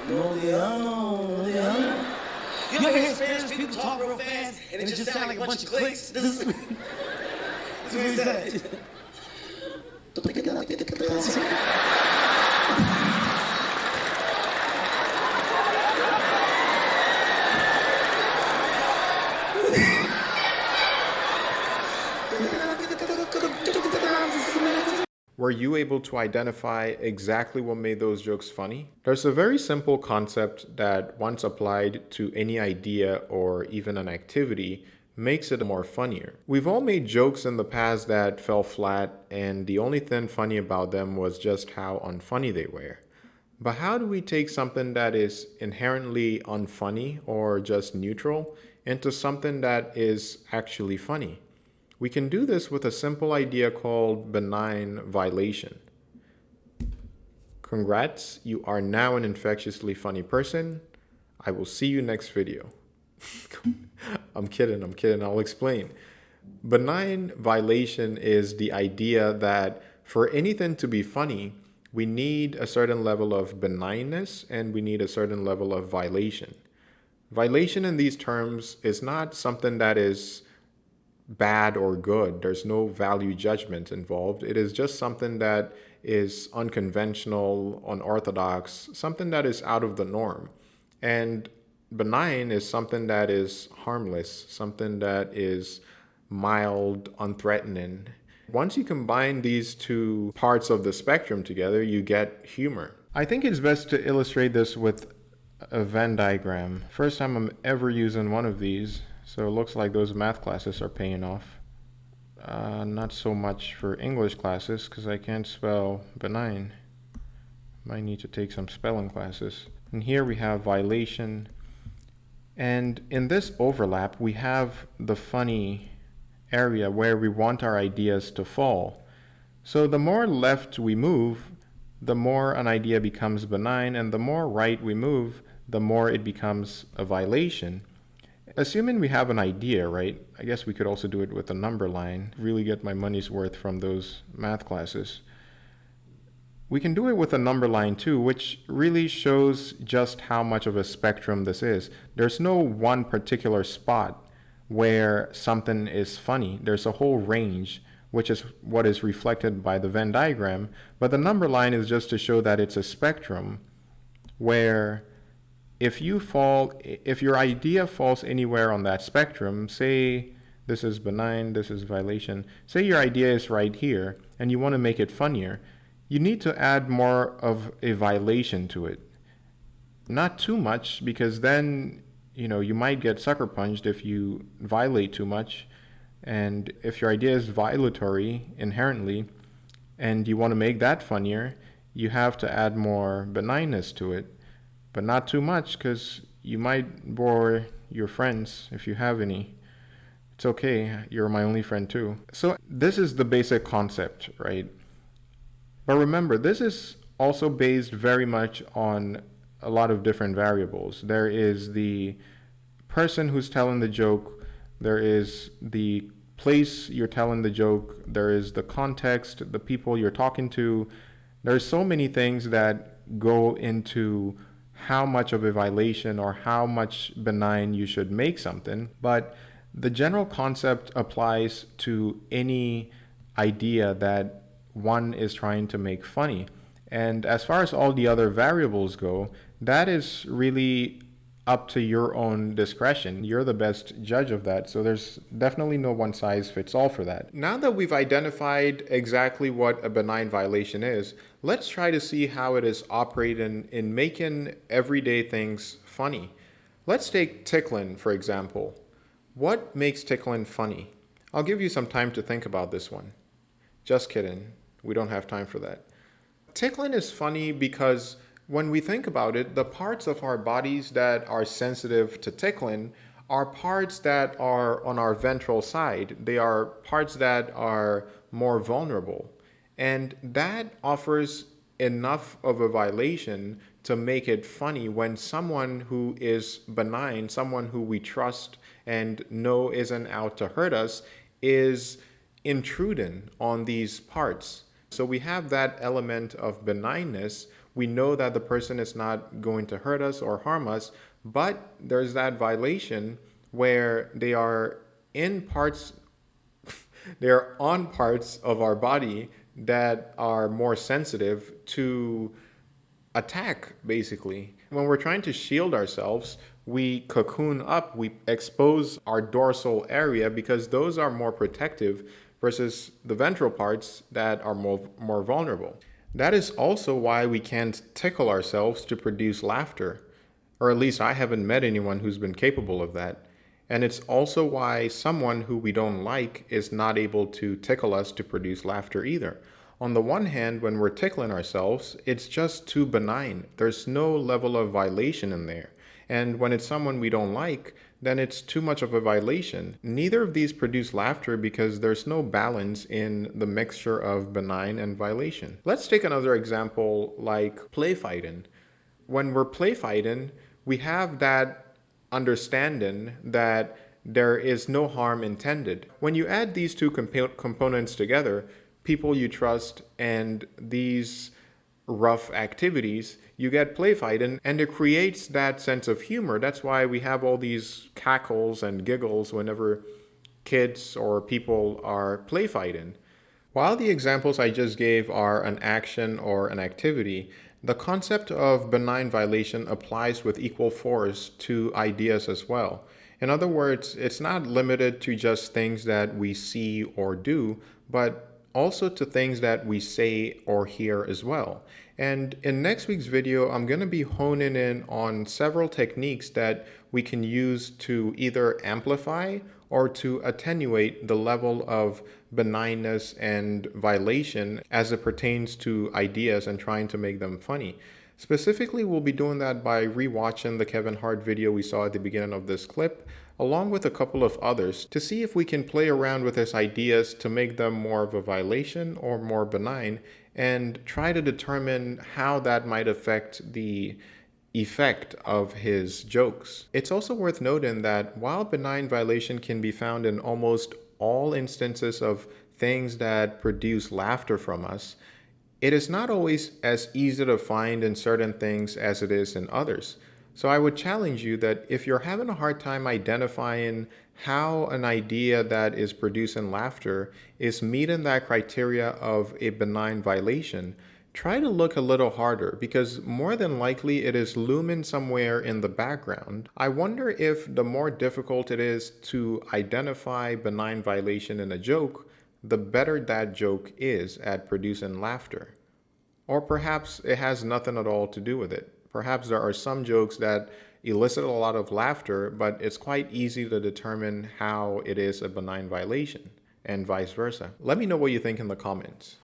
No Leano, no Leano. You ever hear Spanish people talk real fast and it just sound like a bunch of clicks? This is what he said. Were you able to identify exactly what made those jokes funny? There's a very simple concept that, once applied to any idea or even an activity, makes it more funnier. We've all made jokes in the past that fell flat, and the only thing funny about them was just how unfunny they were. But how do we take something that is inherently unfunny or just neutral into something that is actually funny? We can do this with a simple idea called benign violation. Congrats, you are now an infectiously funny person. I will see you next video. I'm kidding, I'll explain. Benign violation is the idea that for anything to be funny, we need a certain level of benignness and we need a certain level of violation. Violation in these terms is not something that is bad or good. There's no value judgment involved. It is just something that is unconventional, unorthodox, something that is out of the norm. And benign is something that is harmless, something that is mild, unthreatening. Once you combine these two parts of the spectrum together, you get humor. I think it's best to illustrate this with a Venn diagram. First time I'm ever using one of these. So it looks like those math classes are paying off. Not so much for English classes because I can't spell benign. Might need to take some spelling classes. And here we have violation. And in this overlap, we have the funny area where we want our ideas to fall. So the more left we move, the more an idea becomes benign, and the more right we move, the more it becomes a violation. Assuming we have an idea, right? I guess we could also do it with a number line, really get my money's worth from those math classes. We can do it with a number line too, which really shows just how much of a spectrum this is. There's no one particular spot where something is funny. There's a whole range, which is what is reflected by the Venn diagram. But the number line is just to show that it's a spectrum where if your idea falls anywhere on that spectrum, say this is benign, this is violation, say your idea is right here and you want to make it funnier, you need to add more of a violation to it. Not too much, because then, you might get sucker punched if you violate too much. And if your idea is violatory inherently and you want to make that funnier, you have to add more benignness to it. But not too much, because you might bore your friends if you have any. It's okay, you're my only friend too. So this is the basic concept, right? But remember, this is also based very much on a lot of different variables. There is the person who's telling the joke, there is the place you're telling the joke, there is the context, the people you're talking to. There's so many things that go into how much of a violation or how much benign you should make something. But the general concept applies to any idea that one is trying to make funny. And as far as all the other variables go, that is really up to your own discretion. You're the best judge of that. So there's definitely no one size fits all for that. Now that we've identified exactly what a benign violation is, let's try to see how it is operating in making everyday things funny. Let's take tickling, for example. What makes tickling funny? I'll give you some time to think about this one. Just kidding. We don't have time for that. Tickling is funny because when we think about it, the parts of our bodies that are sensitive to tickling are parts that are on our ventral side. They are parts that are more vulnerable. And that offers enough of a violation to make it funny when someone who is benign, someone who we trust and know isn't out to hurt us, is intruding on these parts. So we have that element of benignness We know that the person is not going to hurt us or harm us, but there's that violation where they are in parts, they're on parts of our body that are more sensitive to attack, basically. When we're trying to shield ourselves, we cocoon up, we expose our dorsal area because those are more protective versus the ventral parts that are more vulnerable. That is also why we can't tickle ourselves to produce laughter, or at least I haven't met anyone who's been capable of that. And it's also why someone who we don't like is not able to tickle us to produce laughter either. On the one hand, when we're tickling ourselves, it's just too benign. There's no level of violation in there. And when it's someone we don't like, then it's too much of a violation. Neither of these produce laughter because there's no balance in the mixture of benign and violation. Let's take another example like play fighting. When we're play fighting, we have that understanding that there is no harm intended. When you add these two components together, people you trust and these rough activities, you get play fighting, and it creates that sense of humor. That's why we have all these cackles and giggles whenever kids or people are play fighting. While the examples I just gave are an action or an activity, the concept of benign violation applies with equal force to ideas as well. In other words, it's not limited to just things that we see or do, but also to things that we say or hear as well. And in next week's video, I'm going to be honing in on several techniques that we can use to either amplify or to attenuate the level of benignness and violation as it pertains to ideas and trying to make them funny. Specifically, we'll be doing that by rewatching the Kevin Hart video we saw at the beginning of this clip, along with a couple of others, to see if we can play around with his ideas to make them more of a violation or more benign, and try to determine how that might affect the effect of his jokes. It's also worth noting that while benign violation can be found in almost all instances of things that produce laughter from us, it is not always as easy to find in certain things as it is in others. So I would challenge you that if you're having a hard time identifying how an idea that is producing laughter is meeting that criteria of a benign violation, try to look a little harder because more than likely it is looming somewhere in the background. I wonder if the more difficult it is to identify benign violation in a joke, the better that joke is at producing laughter. Or perhaps it has nothing at all to do with it. Perhaps there are some jokes that elicit a lot of laughter, but it's quite easy to determine how it is a benign violation, and vice versa. Let me know what you think in the comments.